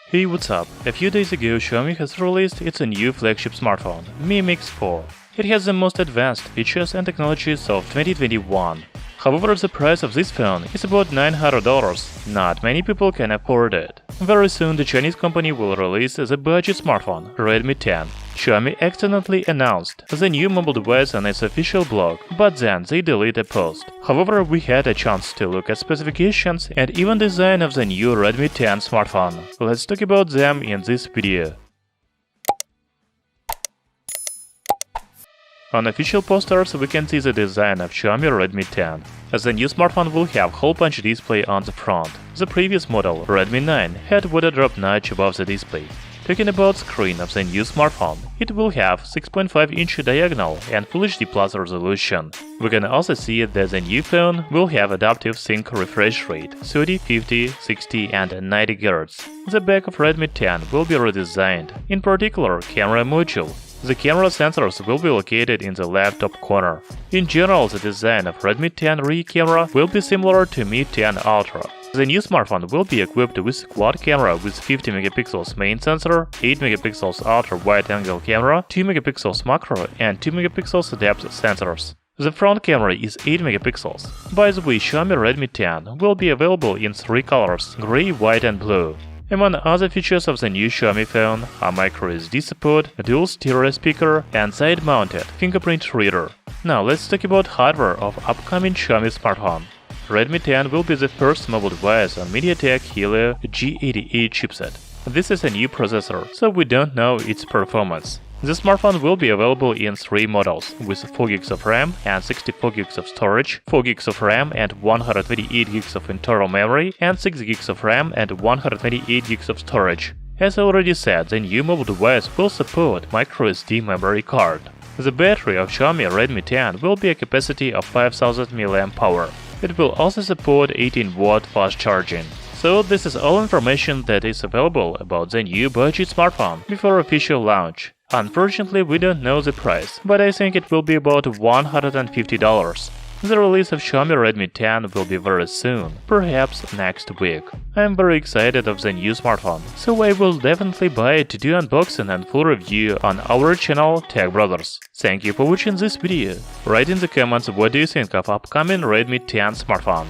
Hey, what's up? A few days ago, Xiaomi has released its new flagship smartphone, Mi Mix 4. It has the most advanced features and technologies of 2021. However, the price of this phone is about $900. Not many people can afford it. Very soon, the Chinese company will release the budget smartphone, Redmi 10. Xiaomi accidentally announced the new mobile device on its official blog, but then they deleted a post. However, we had a chance to look at specifications and even design of the new Redmi 10 smartphone. Let's talk about them in this video. On official posters, we can see the design of Xiaomi Redmi 10. The new smartphone will have hole-punch display on the front. The previous model, Redmi 9, had water drop notch above the display. Talking about screen of the new smartphone, it will have 6.5-inch diagonal and Full HD Plus resolution. We can also see that the new phone will have adaptive sync refresh rate 30, 50, 60 and 90 Hz. The back of Redmi 10 will be redesigned, in particular camera module. The camera sensors will be located in the left top corner. In general, the design of Redmi 10 rear camera will be similar to Mi 10 Ultra. The new smartphone will be equipped with quad camera with 50 megapixels main sensor, 8 megapixels ultra-wide-angle camera, 2 megapixels macro and 2 megapixels depth sensors. The front camera is 8 megapixels. By the way, Xiaomi Redmi 10 will be available in 3 colors, gray, white and blue. Among other features of the new Xiaomi phone are microSD support, a dual stereo speaker, and side-mounted fingerprint reader. Now let's talk about hardware of upcoming Xiaomi smartphone. Redmi 10 will be the first mobile device on MediaTek Helio G88 chipset. This is a new processor, so we don't know its performance. The smartphone will be available in 3 models, with 4GB of RAM and 64GB of storage, 4GB of RAM and 128GB of internal memory, and 6GB of RAM and 128GB of storage. As I already said, the new mobile device will support microSD memory card. The battery of Xiaomi Redmi 10 will be a capacity of 5000 mAh. It will also support 18-watt fast charging. So this is all information that is available about the new budget smartphone before official launch. Unfortunately, we don't know the price, but I think it will be about $150. The release of Xiaomi Redmi 10 will be very soon, perhaps next week. I'm very excited of the new smartphone, so I will definitely buy it to do unboxing and full review on our channel Tech Brothers. Thank you for watching this video. Write in the comments what do you think of upcoming Redmi 10 smartphone.